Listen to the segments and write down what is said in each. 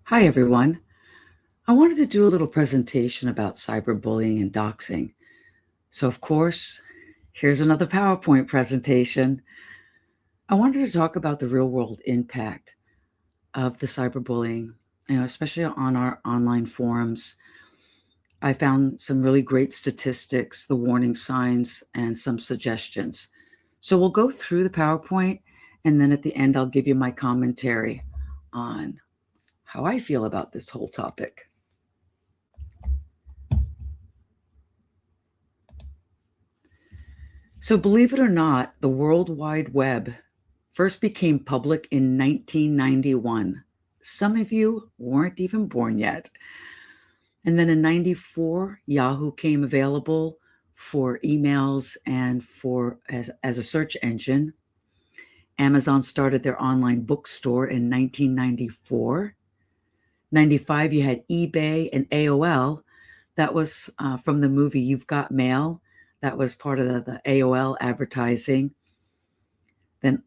Hi, everyone. I wanted to do a little presentation about cyberbullying and doxing. So, of course, here's another PowerPoint presentation. I wanted to talk about the real world impact of the cyberbullying, especially on our online forums. I found some really great statistics, the warning signs, and some suggestions. So, we'll go through the PowerPoint, and then at the end, I'll give you my commentary on how I feel about this whole topic. So, believe it or not, the World Wide Web first became public in 1991. Some of you weren't even born yet. And then in 94, Yahoo came available for emails and for as a search engine. Amazon started their online bookstore in 1994. 95, you had eBay and AOL. That was from the movie You've Got Mail. That was part of the AOL advertising. Then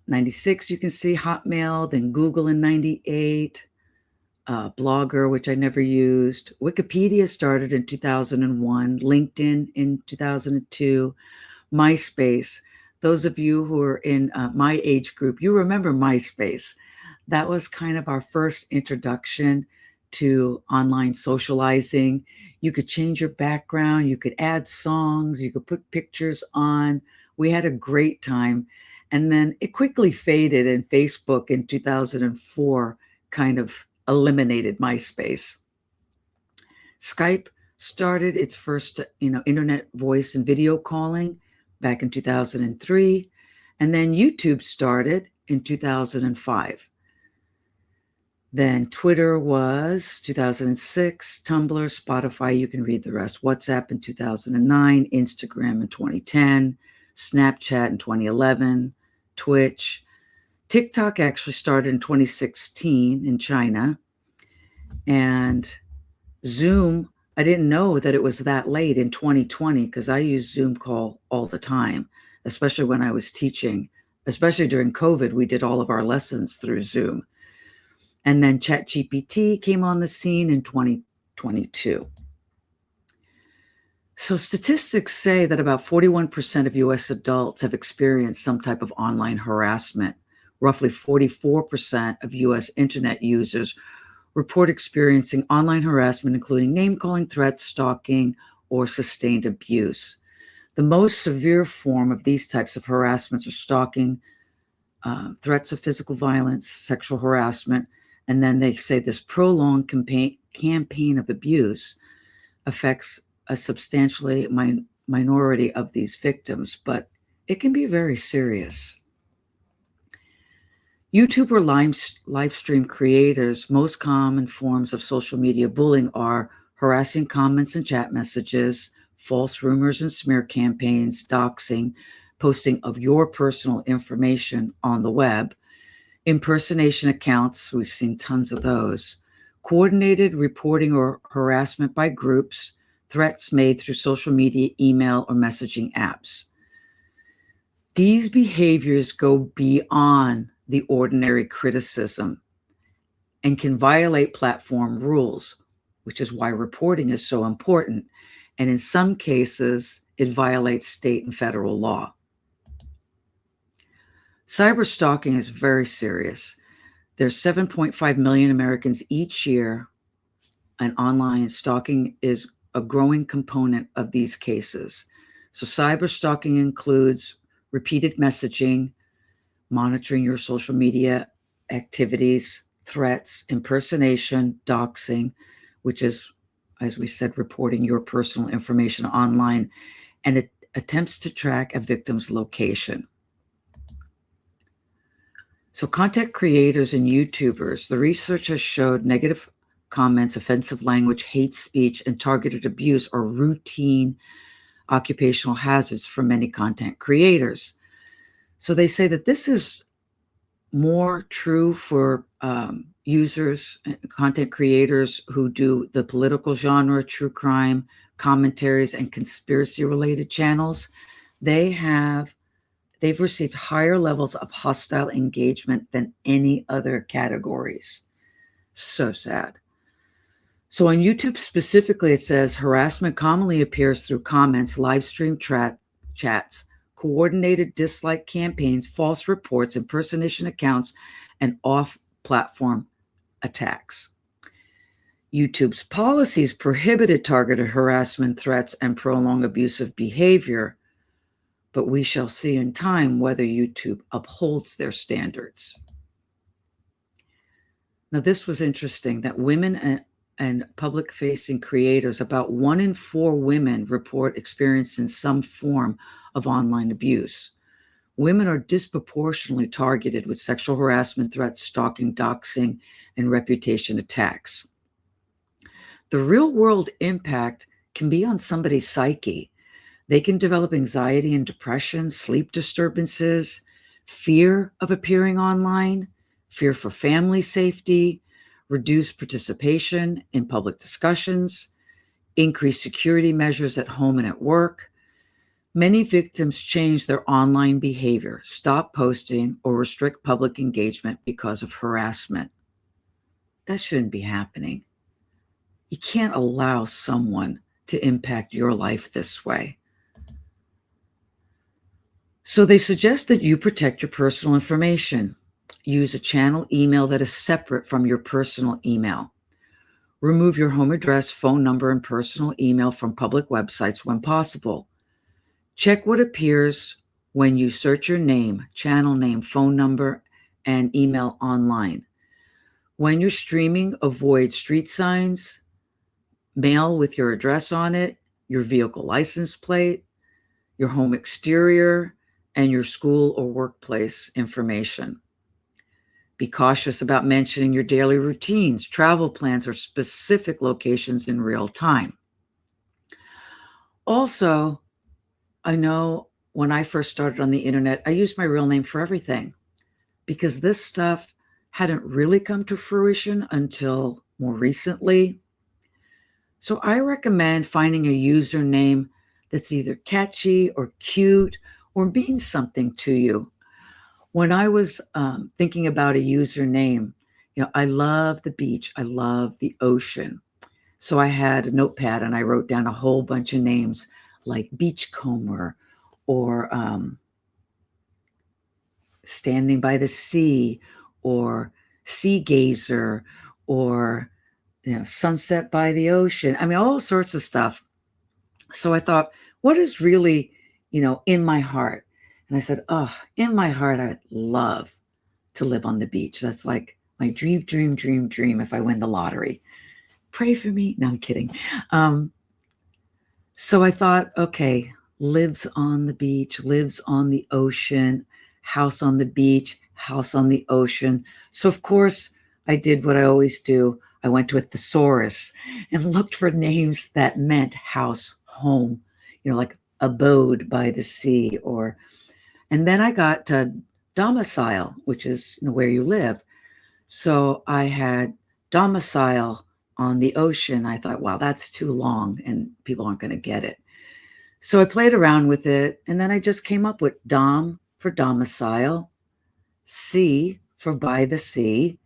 96, you can see Hotmail, then Google in 98, Blogger, which I never used. Wikipedia started in 2001, LinkedIn in 2002, MySpace. Those of you who are in my age group, you remember MySpace. That was kind of our first introduction to online socializing. You could change your background, you could add songs, you could put pictures on. We had a great time. And then it quickly faded, and Facebook in 2004 kind of eliminated MySpace. Skype started its first, internet voice and video calling back in 2003, and then YouTube started in 2005. Then Twitter was 2006, Tumblr, Spotify, you can read the rest, WhatsApp in 2009, Instagram in 2010, Snapchat in 2011, Twitch. TikTok actually started in 2016 in China. And Zoom, I didn't know that it was that late in 2020 because I use Zoom call all the time, especially when I was teaching. Especially during COVID, we did all of our lessons through Zoom. And then ChatGPT came on the scene in 2022. So statistics say that about 41% of US adults have experienced some type of online harassment. Roughly 44% of US internet users report experiencing online harassment, including name-calling, threats, stalking, or sustained abuse. The most severe form of these types of harassments are stalking, threats of physical violence, sexual harassment, and then they say this prolonged campaign of abuse affects a substantially minority of these victims, but it can be very serious. YouTube or live stream creators, most common forms of social media bullying are harassing comments and chat messages, false rumors and smear campaigns, doxing, posting of your personal information on the web, impersonation accounts, we've seen tons of those, coordinated reporting or harassment by groups, threats made through social media, email, or messaging apps. These behaviors go beyond the ordinary criticism and can violate platform rules, which is why reporting is so important. And in some cases, it violates state and federal law. Cyberstalking is very serious. There's 7.5 million Americans each year, and online stalking is a growing component of these cases. So cyberstalking includes repeated messaging, monitoring your social media activities, threats, impersonation, doxing, which is, as we said, reporting your personal information online, and it attempts to track a victim's location. So content creators and YouTubers, the research has showed negative comments, offensive language, hate speech, and targeted abuse are routine occupational hazards for many content creators. So they say that this is more true for users, content creators who do the political genre, true crime, commentaries, and conspiracy-related channels. They've received higher levels of hostile engagement than any other categories. So sad. So on YouTube specifically, it says harassment commonly appears through comments, live stream chats, coordinated dislike campaigns, false reports, impersonation accounts, and off-platform attacks. YouTube's policies prohibited targeted harassment threats and prolonged abusive behavior, but we shall see in time whether YouTube upholds their standards. Now, this was interesting that women and public-facing creators, about 1 in 4 women report experiencing some form of online abuse. Women are disproportionately targeted with sexual harassment threats, stalking, doxing, and reputation attacks. The real-world impact can be on somebody's psyche. They can develop anxiety and depression, sleep disturbances, fear of appearing online, fear for family safety, reduced participation in public discussions, increased security measures at home and at work. Many victims change their online behavior, stop posting, or restrict public engagement because of harassment. That shouldn't be happening. You can't allow someone to impact your life this way. So they suggest that you protect your personal information. Use a channel email that is separate from your personal email. Remove your home address, phone number, and personal email from public websites when possible. Check what appears when you search your name, channel name, phone number, and email online. When you're streaming, avoid street signs, mail with your address on it, your vehicle license plate, your home exterior, and your school or workplace information. Be cautious about mentioning your daily routines, travel plans, or specific locations in real time. Also, I know when I first started on the internet, I used my real name for everything because this stuff hadn't really come to fruition until more recently. So I recommend finding a username that's either catchy or cute or means something to you. When I was thinking about a username, I love the beach. I love the ocean. So I had a notepad and I wrote down a whole bunch of names like Beachcomber or Standing by the Sea or Sea Gazer or Sunset by the Ocean. I mean, all sorts of stuff. So I thought, what is really, in my heart? And I said, in my heart, I'd love to live on the beach. That's like my dream if I win the lottery. Pray for me. No, I'm kidding. So I thought, okay, lives on the beach, lives on the ocean, house on the beach, house on the ocean. So of course, I did what I always do. I went to a thesaurus and looked for names that meant house, home, like abode by the sea, and then I got to domicile, which is where you live. So I had domicile on the ocean. I thought, wow, that's too long and people aren't going to get it. So I played around with it, and then I just came up with dom for domicile, sea for by the sea,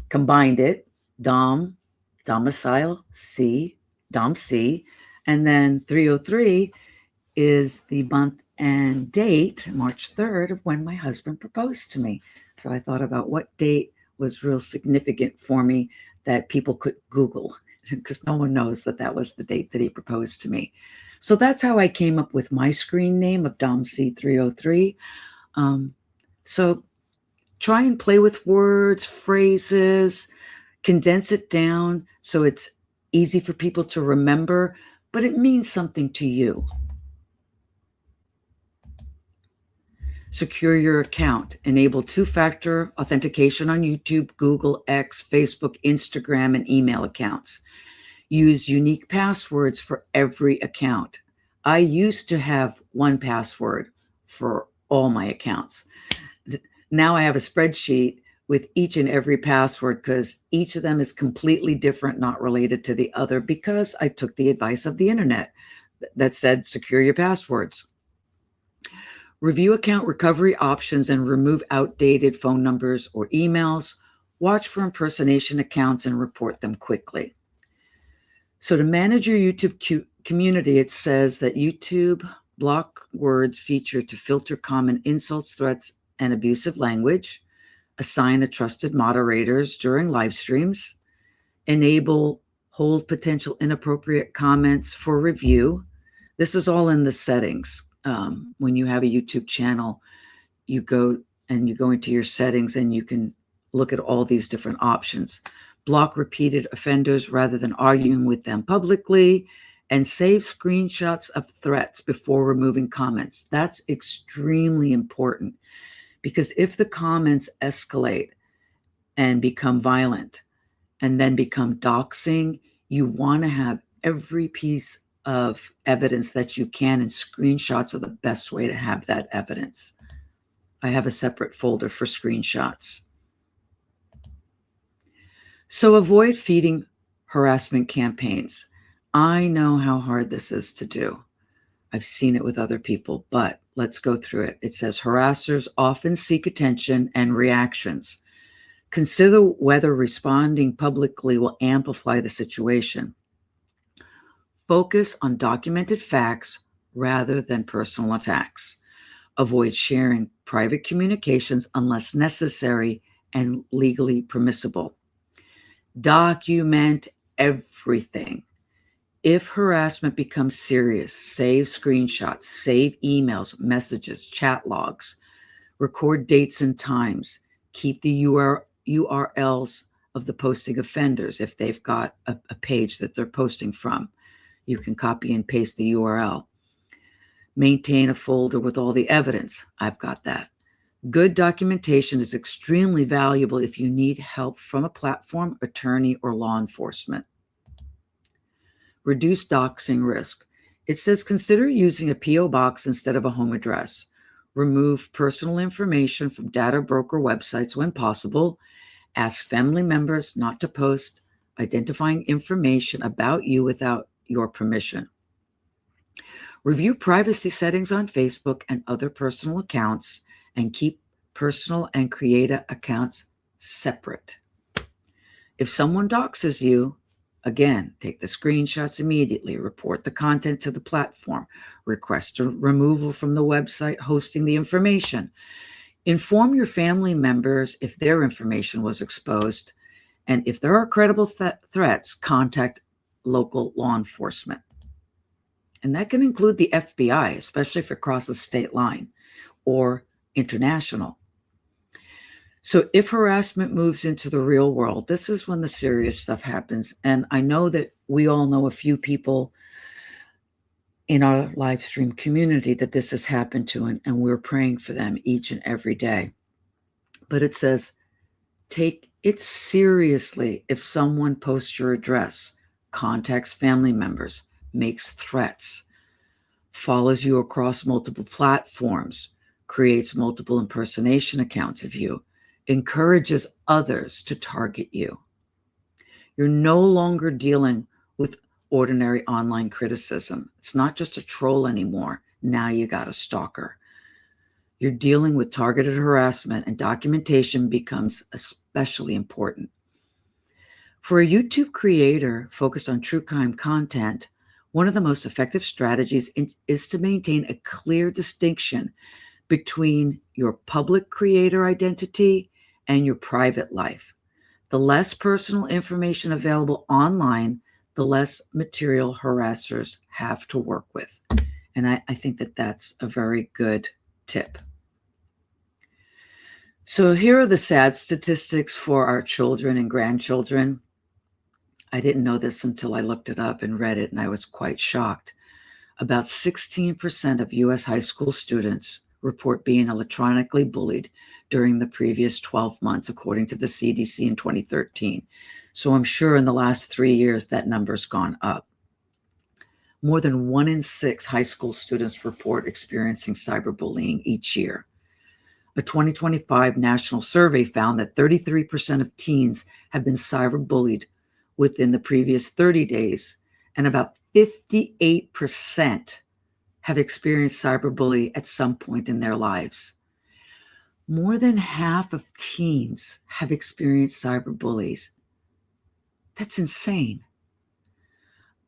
combined it, domicile, sea, dom sea, and then 303 is the month and date, March 3rd, of when my husband proposed to me. So I thought about what date was real significant for me that people could Google, because no one knows that was the date that he proposed to me. So that's how I came up with my screen name of DomC303. So try and play with words, phrases, condense it down so it's easy for people to remember, but it means something to you. Secure your account. Enable two-factor authentication on YouTube, Google, X, Facebook, Instagram, and email accounts. Use unique passwords for every account. I used to have one password for all my accounts. Now I have a spreadsheet with each and every password because each of them is completely different, not related to the other, because I took the advice of the internet that said secure your passwords. Review account recovery options and remove outdated phone numbers or emails. Watch for impersonation accounts and report them quickly. So to manage your YouTube community, it says that YouTube block words feature to filter common insults, threats, and abusive language, assign a trusted moderators during live streams, enable hold potential inappropriate comments for review. This is all in the settings. When you have a YouTube channel, you go into your settings and you can look at all these different options. Block repeated offenders rather than arguing with them publicly, and save screenshots of threats before removing comments. That's extremely important, because if the comments escalate and become violent and then become doxing, you want to have every piece of evidence that you can, and screenshots are the best way to have that evidence. I have a separate folder for screenshots. So avoid feeding harassment campaigns. I know how hard this is to do. I've seen it with other people, but let's go through it. It says harassers often seek attention and reactions. Consider whether responding publicly will amplify the situation. Focus on documented facts rather than personal attacks. Avoid sharing private communications unless necessary and legally permissible. Document everything. If harassment becomes serious, save screenshots, save emails, messages, chat logs, record dates and times, keep the URLs of the posting offenders. If they've got a page that they're posting from, you can copy and paste the URL. Maintain a folder with all the evidence. I've got that. Good documentation is extremely valuable if you need help from a platform, attorney, or law enforcement. Reduce doxing risk. It says consider using a P.O. box instead of a home address. Remove personal information from data broker websites when possible. Ask family members not to post identifying information about you without your permission. Review privacy settings on Facebook and other personal accounts, and keep personal and creator accounts separate. If someone doxes you, again, take the screenshots immediately, report the content to the platform, request a removal from the website hosting the information. Inform your family members if their information was exposed, and if there are credible threats, contact local law enforcement. And that can include the FBI, especially if it crosses state line or international. So if harassment moves into the real world, this is when the serious stuff happens. And I know that we all know a few people in our live stream community that this has happened to, and we're praying for them each and every day. But it says, take it seriously if someone posts your address, contacts family members, makes threats, follows you across multiple platforms, creates multiple impersonation accounts of you, encourages others to target you. You're no longer dealing with ordinary online criticism. It's not just a troll anymore. Now you got a stalker. You're dealing with targeted harassment, and documentation becomes especially important. For a YouTube creator focused on true crime content, one of the most effective strategies is to maintain a clear distinction between your public creator identity and your private life. The less personal information available online, the less material harassers have to work with. And I think that that's a very good tip. So here are the sad statistics for our children and grandchildren. I didn't know this until I looked it up and read it, and I was quite shocked. About 16% of U.S. high school students report being electronically bullied during the previous 12 months, according to the CDC in 2013. So I'm sure in the last 3 years that number's gone up. More than 1 in 6 high school students report experiencing cyberbullying each year. A 2025 national survey found that 33% of teens have been cyberbullied within the previous 30 days, and about 58% have experienced cyberbullying at some point in their lives. More than half of teens have experienced cyberbullies. That's insane.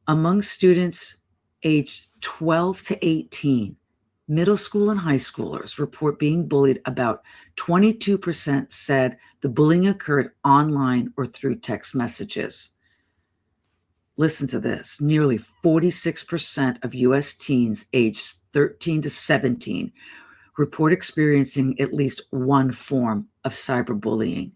Among students aged 12 to 18, middle school and high schoolers report being bullied. About 22% said the bullying occurred online or through text messages. Listen to this. Nearly 46% of U.S. teens aged 13 to 17 report experiencing at least one form of cyberbullying.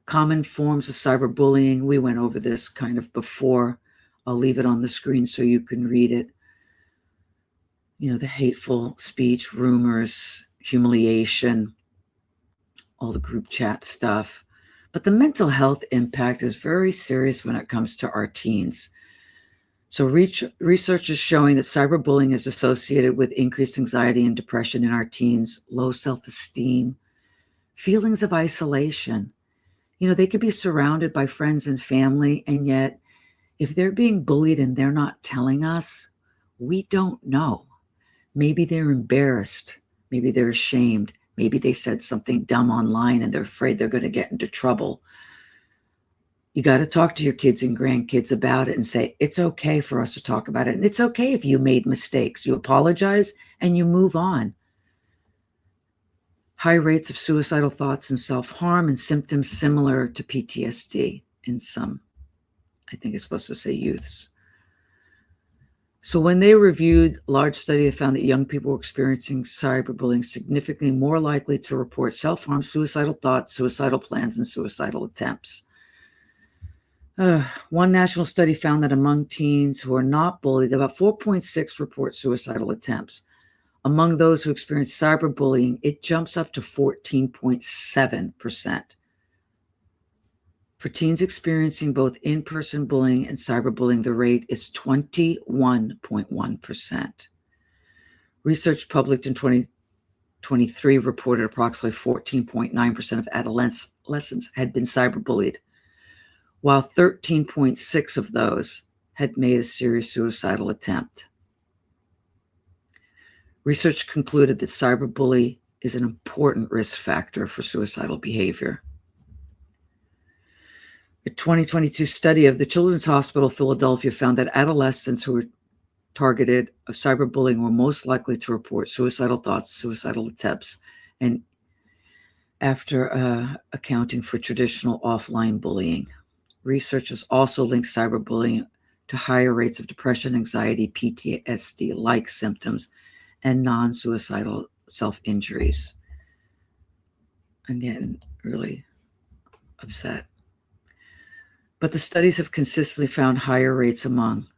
Common forms of cyberbullying. We went over this kind of before. I'll leave it on the screen so you can read it. The hateful speech, rumors, humiliation, all the group chat stuff. But the mental health impact is very serious when it comes to our teens. So research is showing that cyberbullying is associated with increased anxiety and depression in our teens, low self-esteem, feelings of isolation. They could be surrounded by friends and family, and yet if they're being bullied and they're not telling us, we don't know. Maybe they're embarrassed. Maybe they're ashamed. Maybe they said something dumb online and they're afraid they're going to get into trouble. You got to talk to your kids and grandkids about it and say, it's okay for us to talk about it. And it's okay if you made mistakes. You apologize and you move on. High rates of suicidal thoughts and self-harm and symptoms similar to PTSD in some, I think it's supposed to say youths. So when they reviewed a large study, they found that young people were experiencing cyberbullying significantly more likely to report self-harm, suicidal thoughts, suicidal plans, and suicidal attempts. One national study found that among teens who are not bullied, about 4.6 report suicidal attempts. Among those who experience cyberbullying, it jumps up to 14.7%. For teens experiencing both in-person bullying and cyberbullying, the rate is 21.1%. Research published in 2023 reported approximately 14.9% of adolescents had been cyberbullied, while 13.6% of those had made a serious suicidal attempt. Research concluded that cyberbullying is an important risk factor for suicidal behavior. A 2022 study of the Children's Hospital of Philadelphia found that adolescents who were targeted of cyberbullying were most likely to report suicidal thoughts, suicidal attempts, and after accounting for traditional offline bullying. Researchers also linked cyberbullying to higher rates of depression, anxiety, PTSD-like symptoms, and non-suicidal self-injuries. I'm getting really upset. But the studies have consistently found higher rates among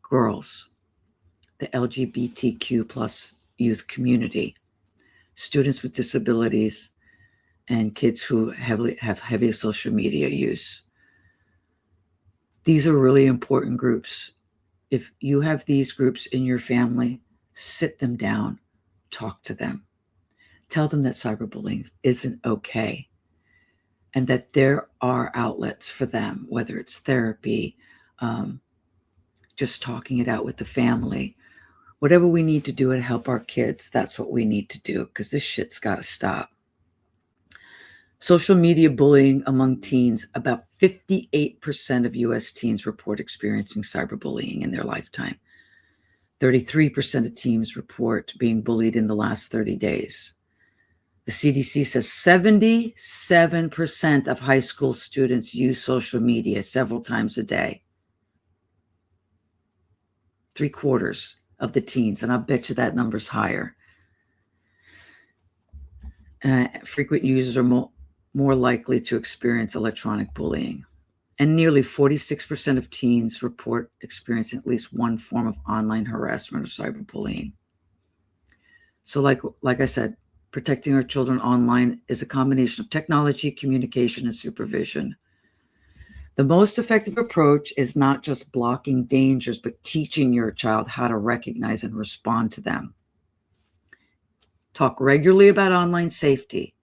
girls, the LGBTQ plus youth community, students with disabilities, and kids who have heavy social media use. These are really important groups. If you have these groups in your family, sit them down, talk to them. Tell them that cyberbullying isn't okay and that there are outlets for them, whether it's therapy, just talking it out with the family. Whatever we need to do to help our kids, that's what we need to do, because this shit's got to stop. Social media bullying among teens. About 58% of U.S. teens report experiencing cyberbullying in their lifetime. 33% of teens report being bullied in the last 30 days. The CDC says 77% of high school students use social media several times a day. 3/4 of the teens, and I bet you that number's higher. Frequent users are more likely to experience electronic bullying. And nearly 46% of teens report experiencing at least one form of online harassment or cyberbullying. So like I said, protecting our children online is a combination of technology, communication, and supervision. The most effective approach is not just blocking dangers, but teaching your child how to recognize and respond to them. Talk regularly about online safety.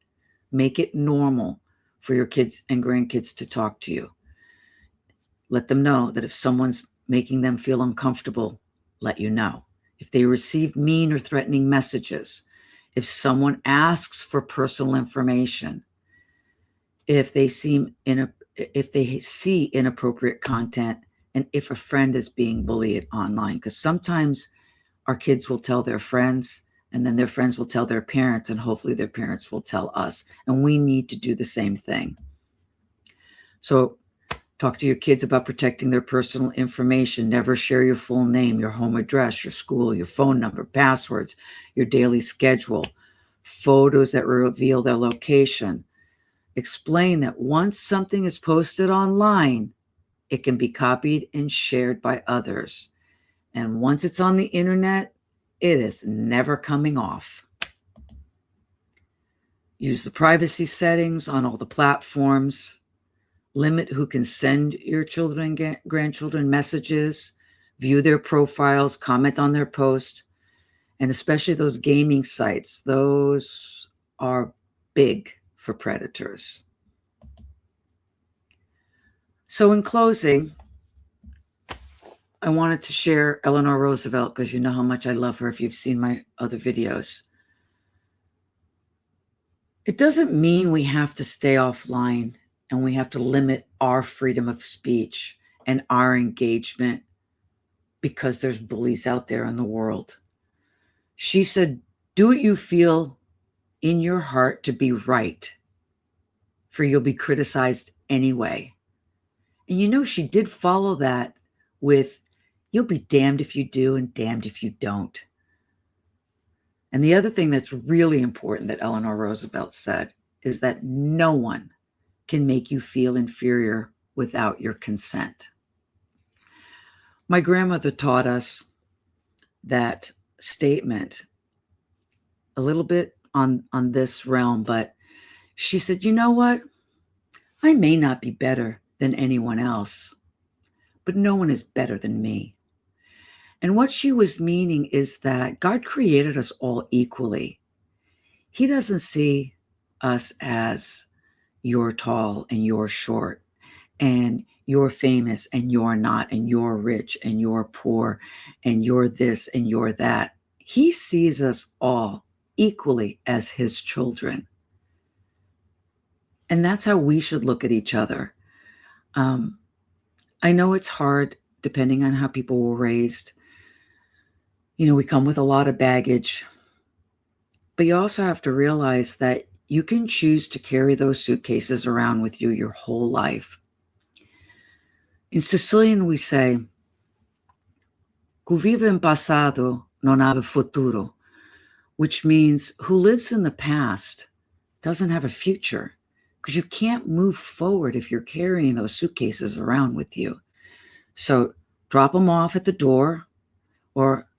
Make it normal for your kids and grandkids to talk to you. Let them know that if someone's making them feel uncomfortable, let you know. If they receive mean or threatening messages, if someone asks for personal information, if they see inappropriate content, and if a friend is being bullied online. Because sometimes our kids will tell their friends, and then their friends will tell their parents, and hopefully their parents will tell us. And we need to do the same thing. So talk to your kids about protecting their personal information. Never share your full name, your home address, your school, your phone number, passwords, your daily schedule, photos that reveal their location. Explain that once something is posted online, it can be copied and shared by others. And once it's on the internet, it is never coming off. Use the privacy settings on all the platforms. Limit who can send your children and grandchildren messages, view their profiles, comment on their posts, and especially those gaming sites. Those are big for predators. So in closing, I wanted to share Eleanor Roosevelt, because you know how much I love her if you've seen my other videos. It doesn't mean we have to stay offline and we have to limit our freedom of speech and our engagement because there's bullies out there in the world. She said, do what you feel in your heart to be right, for you'll be criticized anyway. And you know, she did follow that with, you'll be damned if you do and damned if you don't. And the other thing that's really important that Eleanor Roosevelt said is that no one can make you feel inferior without your consent. My grandmother taught us that statement a little bit on this realm, but she said, you know what? I may not be better than anyone else, but no one is better than me. And what she was meaning is that God created us all equally. He doesn't see us as you're tall and you're short, and you're famous and you're not, and you're rich and you're poor, and you're this and you're that. He sees us all equally as his children. And that's how we should look at each other. I know it's hard depending on how people were raised. You know, we come with a lot of baggage, but you also have to realize that you can choose to carry those suitcases around with you your whole life. In Sicilian, we say, "Chi vive in passato non ha futuro," which means who lives in the past doesn't have a future, because you can't move forward if you're carrying those suitcases around with you. So drop them off at the door, or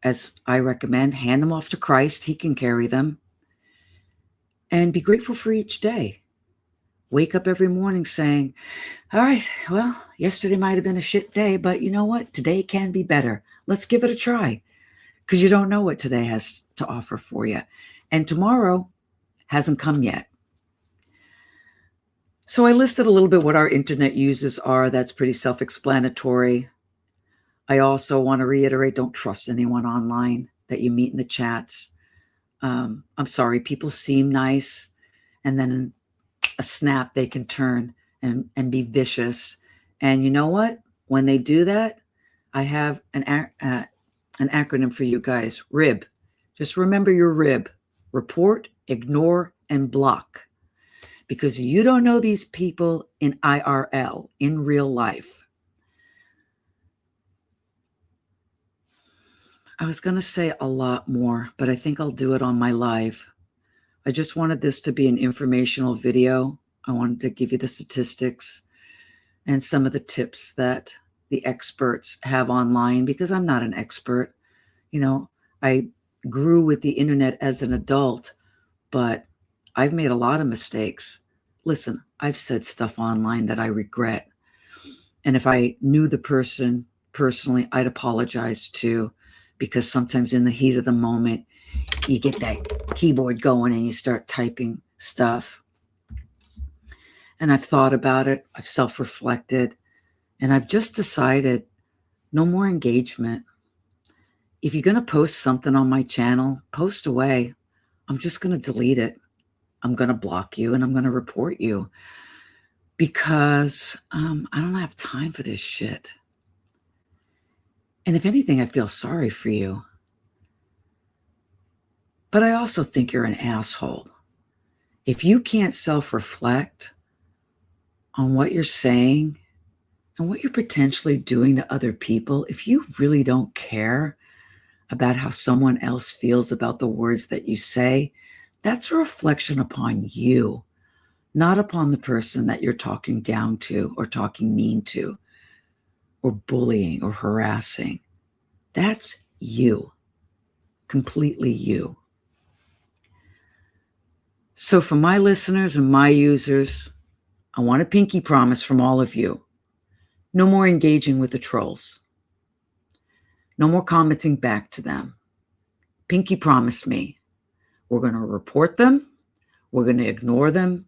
as I recommend, hand them off to Christ. He can carry them. And be grateful for each day. Wake up every morning saying, all right, well, yesterday might have been a shit day, but you know what? Today can be better. Let's give it a try, because you don't know what today has to offer for you. And tomorrow hasn't come yet. So I listed a little bit what our internet uses are. That's pretty self-explanatory. I also want to reiterate, don't trust anyone online that you meet in the chats. I'm sorry, people seem nice, and then in a snap they can turn and be vicious. And you know what? When they do that, I have an acronym for you guys, RIB. Just remember your RIB: report, ignore, and block. Because you don't know these people in IRL, in real life. I was going to say a lot more, but I think I'll do it on my live. I just wanted this to be an informational video. I wanted to give you the statistics and some of the tips that the experts have online, because I'm not an expert. You know, I grew with the internet as an adult, but I've made a lot of mistakes. Listen, I've said stuff online that I regret. And if I knew the person personally, I'd apologize too, because sometimes in the heat of the moment, you get that keyboard going and you start typing stuff. And I've thought about it. I've self-reflected, and I've just decided no more engagement. If you're going to post something on my channel, post away. I'm just going to delete it. I'm going to block you and I'm going to report you because I don't have time for this shit. And if anything, I feel sorry for you. But I also think you're an asshole. If you can't self-reflect on what you're saying and what you're potentially doing to other people, if you really don't care about how someone else feels about the words that you say, that's a reflection upon you, not upon the person that you're talking down to or talking mean to or bullying or harassing. That's you, completely you. So for my listeners and my users, I want a pinky promise from all of you. No more engaging with the trolls. No more commenting back to them. Pinky promise me. We're going to report them, we're going to ignore them,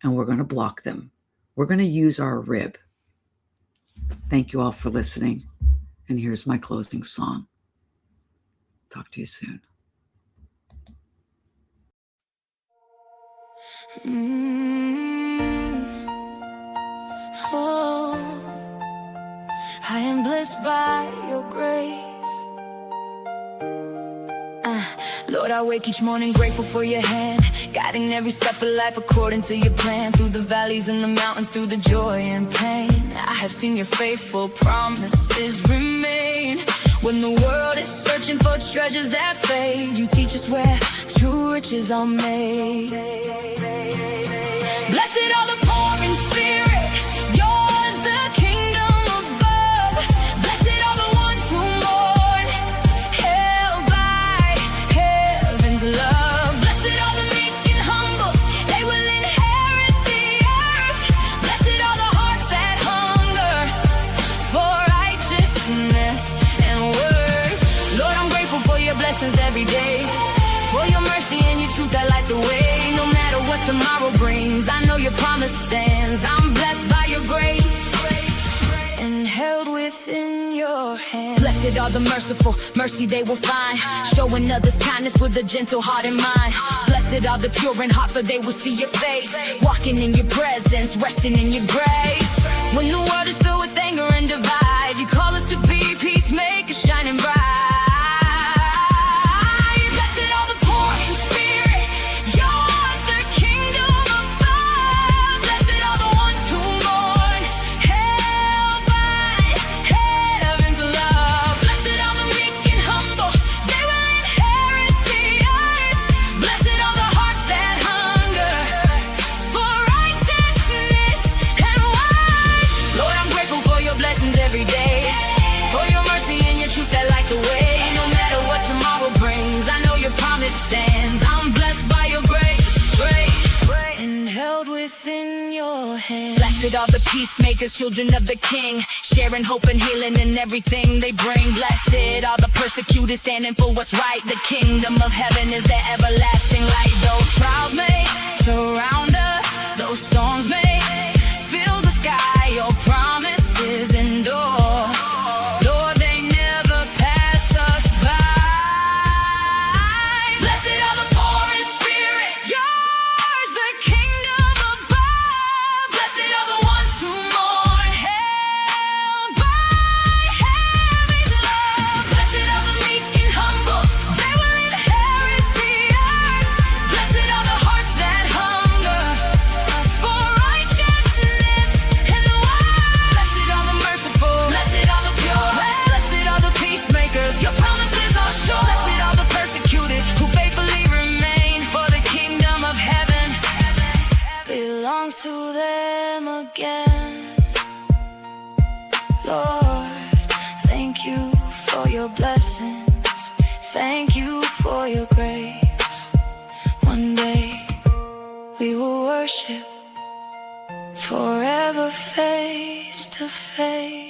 and we're going to block them. We're going to use our rib. Thank you all for listening. And here's my closing song. Talk to you soon. Oh, I am blessed by your grace. Lord, I wake each morning grateful for your hand, guiding every step of life according to your plan. Through the valleys and the mountains, through the joy and pain, I have seen your faithful promises remain. When the world is searching for treasures that fade, you teach us where true riches are made. Blessed are the poor in spirit, yours the kingdom above. Blessed are the ones who mourn, held by heaven's love. Blessed are the meek and humble, they will inherit the earth. Blessed are the hearts that hunger for righteousness and worth. Lord, I'm grateful for your blessings every day, for your mercy and your truth that light the way. No matter what tomorrow brings, I know your promise stands. I'm blessed by your grace and held within your hand. Blessed are the merciful, mercy they will find, showing others kindness with a gentle heart and mind. Blessed are the pure in heart, for they will see your face, walking in your presence, resting in your grace. When the world is filled with anger and divide, you call us to be peacemakers shining bright. Every day, for your mercy and your truth that light the way. No matter what tomorrow brings, I know your promise stands. I'm blessed by your grace, and held within your hand. Blessed are the peacemakers, children of the King, sharing hope and healing in everything they bring. Blessed are the persecuted, standing for what's right. The kingdom of heaven is their everlasting light. Though trials may surround us, though storms may fill the sky, your promises endure. Lord, they never pass us by. Blessed are the poor in spirit, yours the kingdom above. Blessed are the ones who mourn, held by heaven's love. Blessed are the meek and humble, they will inherit the earth. Blessed are the hearts that hunger for righteousness and the word. Blessed are the merciful, blessed are the pure, blessed are the peacemakers, your promises are sure. Blessed are the persecuted who faithfully remain, for the kingdom of heaven belongs to them again. Lord, thank you for your blessings, thank you for your grace. One day we will worship forever face to face.